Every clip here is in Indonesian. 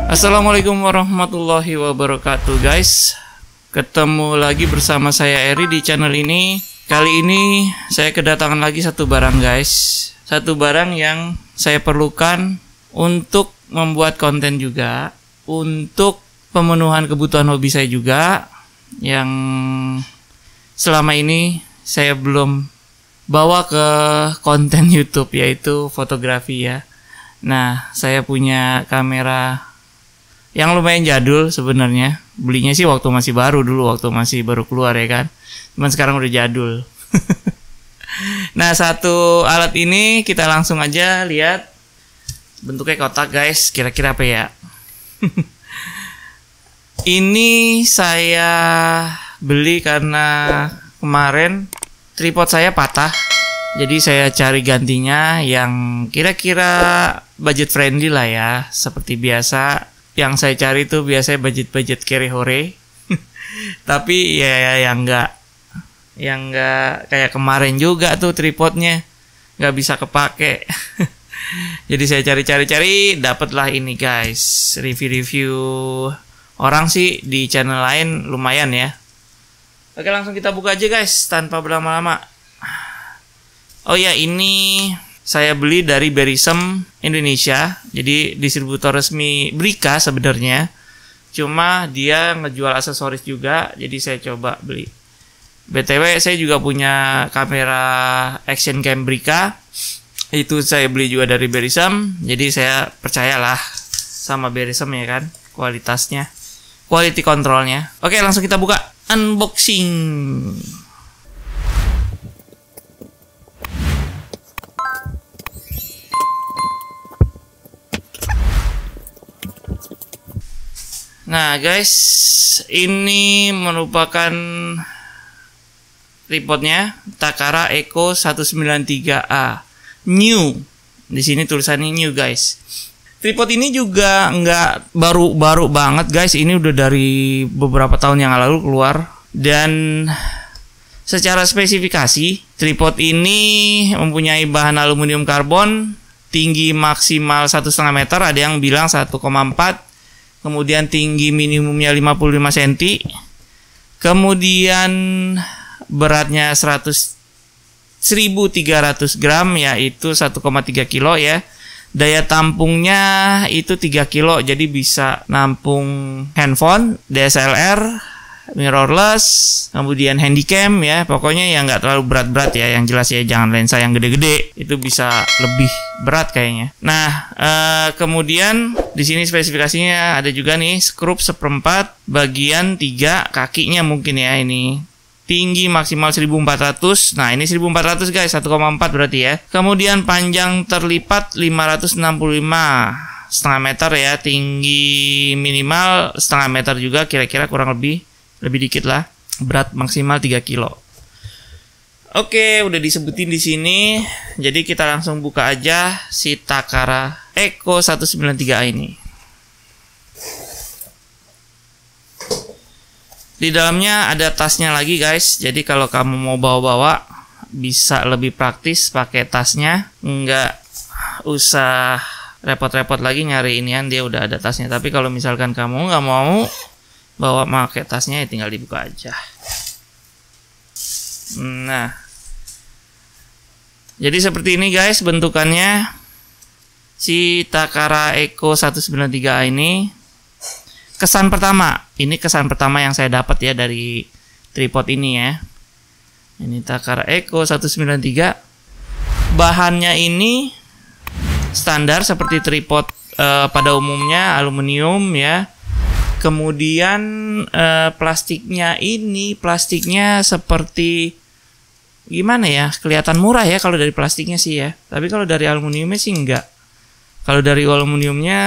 Assalamualaikum warahmatullahi wabarakatuh guys. Ketemu lagi bersama saya Eri di channel ini. Kali ini saya kedatangan lagi satu barang guys. Satu barang yang saya perlukan untuk membuat konten juga, untuk pemenuhan kebutuhan hobi saya juga, yang selama ini saya belum bawa ke konten YouTube, yaitu fotografi ya. Nah, saya punya kamera yang lumayan jadul sebenarnya. Belinya sih waktu masih baru dulu, waktu masih baru keluar ya kan. Cuman sekarang udah jadul. Nah, satu alat ini kita langsung aja lihat. Bentuknya kotak guys, kira-kira apa ya? Ini saya beli karena kemarin tripod saya patah. Jadi saya cari gantinya yang kira-kira budget friendly lah ya. Seperti biasa, yang saya cari tuh biasanya budget-budget carry hore. Tapi ya yang enggak kayak kemarin juga tuh tripodnya nggak bisa kepake. Jadi saya cari-cari, dapatlah ini guys. Review-review orang sih di channel lain lumayan ya. Oke, langsung kita buka aja guys tanpa berlama-lama. Oh ya, ini saya beli dari Berisem Indonesia. Jadi distributor resmi Brika sebenarnya. Cuma dia ngejual aksesoris juga, jadi saya coba beli. BTW saya juga punya kamera action cam Brika. Itu saya beli juga dari Berisem. Jadi saya percayalah sama Berisem ya kan, kualitasnya, quality controlnya. Oke, langsung kita buka unboxing. Nah guys, ini merupakan tripodnya Takara Eco 193A new. Di sini tulisannya new guys. Tripod ini juga nggak baru banget guys. Ini udah dari beberapa tahun yang lalu keluar. Dan secara spesifikasi, tripod ini mempunyai bahan aluminium karbon, tinggi maksimal 1,5 meter. Ada yang bilang 1,4. Kemudian tinggi minimumnya 55 cm. Kemudian beratnya 1.300 gram, yaitu 1,3 kilo ya. Daya tampungnya itu 3 kilo, jadi bisa nampung handphone, DSLR, mirrorless, kemudian handycam ya. Pokoknya yang nggak terlalu berat-berat ya, yang jelas ya, jangan lensa yang gede-gede, itu bisa lebih berat kayaknya. Nah, kemudian di sini spesifikasinya ada juga nih, skrup 1/4 bagian 3 kakinya mungkin ya ini. Tinggi maksimal 1400. Nah, ini 1400 guys, 1,4 berarti ya. Kemudian panjang terlipat 565,5 meter ya. Tinggi minimal 0,5 meter juga, kira-kira kurang lebih dikit lah. Berat maksimal 3 kilo. Oke, udah disebutin di sini. Jadi kita langsung buka aja si Takara Eco 193A ini. Di dalamnya ada tasnya lagi guys. Jadi kalau kamu mau bawa-bawa bisa lebih praktis pakai tasnya. Nggak usah repot-repot lagi nyari inian, dia udah ada tasnya. Tapi kalau misalkan kamu nggak mau bawa pakai tasnya, ya tinggal dibuka aja. Nah, jadi seperti ini guys bentukannya si Takara Eco 193A ini. Kesan pertama, ini kesan pertama yang saya dapat ya dari tripod ini ya. Ini Takara Eco 193. Bahannya ini standar seperti tripod pada umumnya, aluminium ya. Kemudian plastiknya seperti gimana ya, kelihatan murah ya kalau dari plastiknya sih ya. Tapi kalau dari aluminiumnya sih enggak. Kalau dari aluminiumnya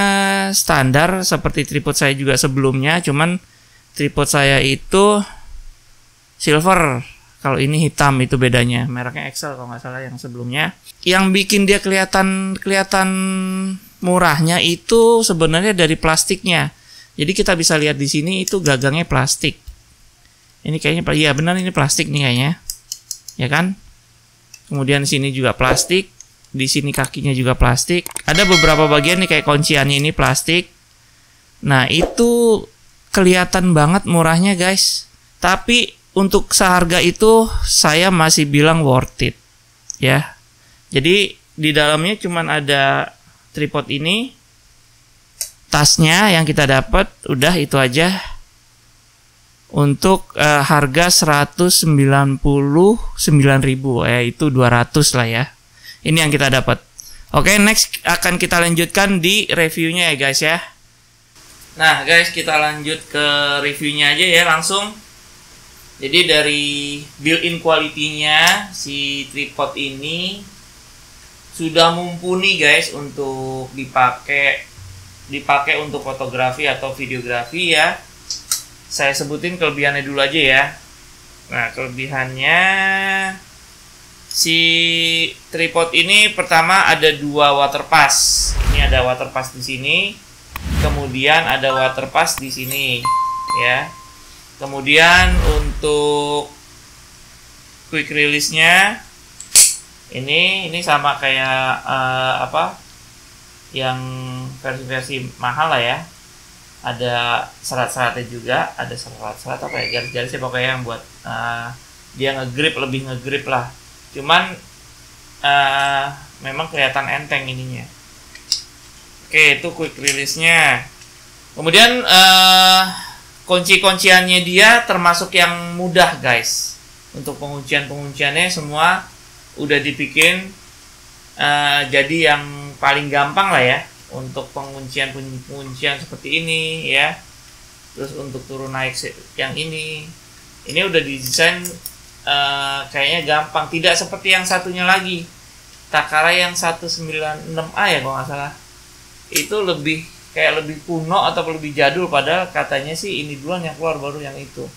standar seperti tripod saya juga sebelumnya, cuman tripod saya itu silver. Kalau ini hitam, itu bedanya. Mereknya Excel kalau nggak salah yang sebelumnya. Yang bikin dia kelihatan murahnya itu sebenarnya dari plastiknya. Jadi kita bisa lihat di sini itu gagangnya plastik. Ini kayaknya, iya benar ini plastik nih kayaknya. Ya kan? Kemudian sini juga plastik. Di sini kakinya juga plastik. Ada beberapa bagian nih kayak kunciannya ini plastik. Nah, itu kelihatan banget murahnya guys. Tapi untuk seharga itu saya masih bilang worth it ya. Jadi di dalamnya cuman ada tripod ini, tasnya yang kita dapat, udah itu aja. Untuk harga 199.000 ya, itu 200 lah ya. Ini yang kita dapat. Oke, next akan kita lanjutkan di reviewnya ya guys ya. Nah guys, kita lanjut ke reviewnya aja ya langsung. Jadi dari built-in quality-nya si tripod ini sudah mumpuni guys untuk dipakai untuk fotografi atau videografi ya. Saya sebutin kelebihannya dulu aja ya. Nah, kelebihannya si tripod ini pertama ada 2 water pass. Ini ada water pass di sini. Kemudian ada water pass di sini ya. Kemudian untuk quick release-nya ini sama kayak yang versi-versi mahal lah ya. Ada serat-seratnya juga, ada serat-serat apa ya, garis-garisnya pokoknya yang buat dia lebih ngegrip lah. Cuman memang kelihatan enteng ininya. Oke, itu quick release-nya. Kemudian kunci-kunciannya dia termasuk yang mudah guys. Untuk pengunciannya semua udah dibikin jadi yang paling gampang lah ya untuk penguncian seperti ini ya. Terus untuk turun naik yang ini udah didesain kayaknya gampang, tidak seperti yang satunya lagi, Takara yang 196A ya kalau nggak salah. Itu lebih kuno atau lebih jadul, padahal katanya sih ini duluan yang keluar baru yang itu.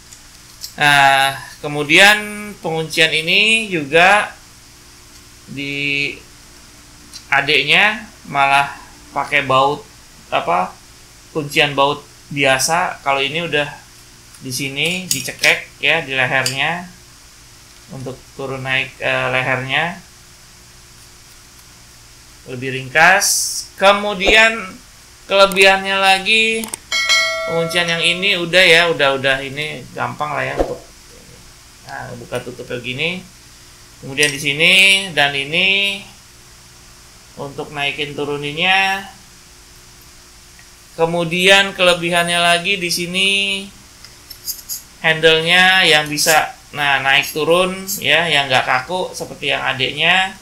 Nah, kemudian penguncian ini juga di adeknya malah pakai baut kuncian baut biasa. Kalau ini udah di sini dicekek ya di lehernya untuk turun naik lehernya lebih ringkas. Kemudian kelebihannya lagi penguncian yang ini udah ini gampang lah ya untuk buka tutup begini. Kemudian di sini dan ini untuk naikin turuninnya. Kemudian kelebihannya lagi di sini handle-nya yang bisa naik turun ya, yang nggak kaku seperti yang adeknya.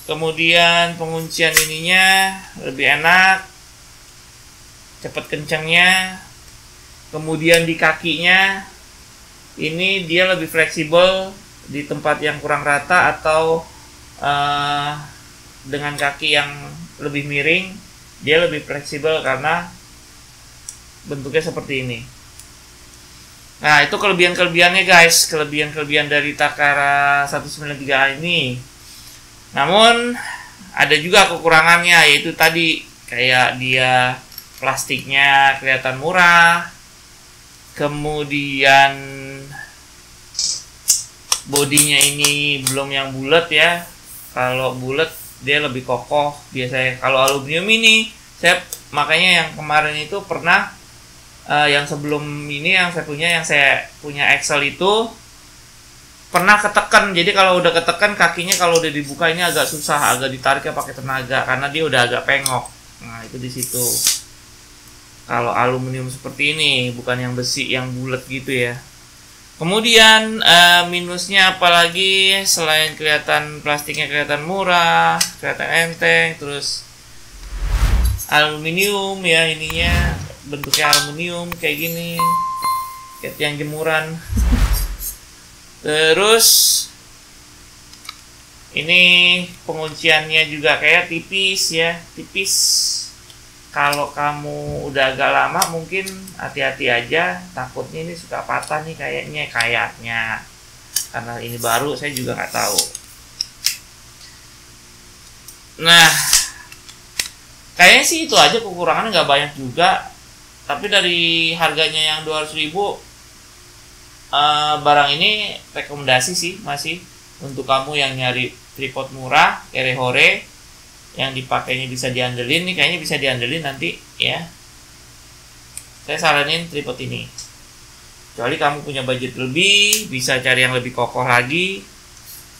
Kemudian penguncian ininya lebih enak, cepet kencangnya. Kemudian di kakinya ini dia lebih fleksibel di tempat yang kurang rata atau dengan kaki yang lebih miring, dia lebih fleksibel karena bentuknya seperti ini. Nah, itu kelebihan-kelebihannya guys, kelebihan dari Takara 193A ini. Namun ada juga kekurangannya, yaitu tadi kayak dia plastiknya kelihatan murah. Kemudian bodinya ini belum yang bulat ya. Kalau bulat dia lebih kokoh biasanya. Kalau aluminium ini makanya yang kemarin itu pernah yang sebelum ini yang saya punya Excel itu pernah ketekan. Jadi kalau udah ketekan kakinya kalau udah dibuka ini agak susah, agak ditariknya pakai tenaga karena dia udah agak pengok. Nah, itu di situ. Kalau aluminium seperti ini, bukan yang besi yang bulat gitu ya. Kemudian minusnya apalagi selain kelihatan plastiknya kelihatan murah, kelihatan enteng, terus aluminium ya, ininya bentuknya aluminium kayak gini, kayak yang jemuran. Terus ini pengunciannya juga kayak tipis ya, tipis. Kalau kamu udah agak lama mungkin hati-hati aja, takutnya ini suka patah nih kayaknya karena ini baru, saya juga nggak tahu. Nah, kayaknya sih itu aja, kekurangannya nggak banyak juga. Tapi dari harganya yang 200.000, barang ini rekomendasi sih masih untuk kamu yang nyari tripod murah, erehore, yang dipakainya bisa diandelin nih, kayaknya bisa diandelin nanti ya. saya saranin tripod ini. Kecuali kamu punya budget lebih, bisa cari yang lebih kokoh lagi.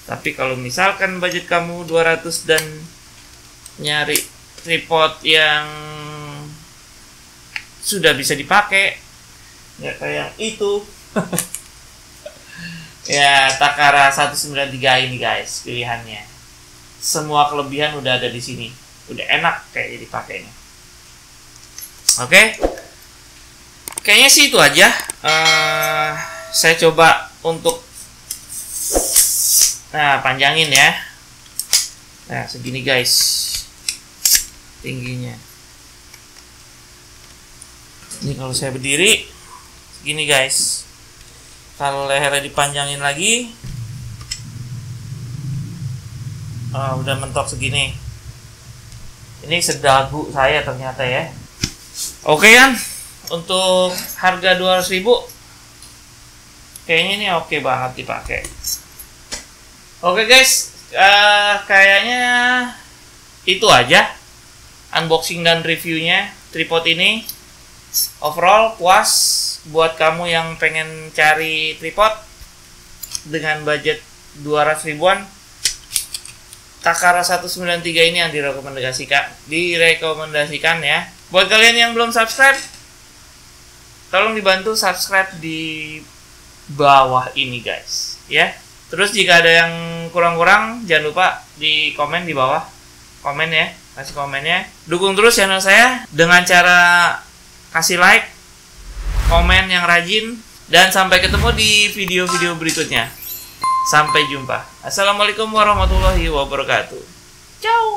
Tapi kalau misalkan budget kamu 200 dan nyari tripod yang sudah bisa dipakai, nggak kayak itu. Ya, Takara 193 ini guys pilihannya. Semua kelebihan udah ada di sini. Udah enak kayak dipakainya. Oke. Kayaknya sih itu aja. Saya coba untuk panjangin ya. Nah, segini guys. Tingginya. Ini kalau saya berdiri segini guys. Kalau lehernya dipanjangin lagi, udah mentok segini. Ini sedagu saya ternyata ya. Oke kan, untuk harga 200.000 kayaknya ini oke banget dipakai. Oke guys, kayaknya itu aja unboxing dan reviewnya tripod ini. Overall puas buat kamu yang pengen cari tripod dengan budget 200 ribuan. Takara 193 ini yang direkomendasikan ya. Buat kalian yang belum subscribe, tolong dibantu subscribe di bawah ini guys ya. Terus jika ada yang kurang-kurang, jangan lupa di komen di bawah. Komen ya, kasih komennya. Dukung terus channel saya dengan cara kasih like, komen yang rajin, dan sampai ketemu di video-video berikutnya. Sampai jumpa. Assalamualaikum warahmatullahi wabarakatuh. Ciao.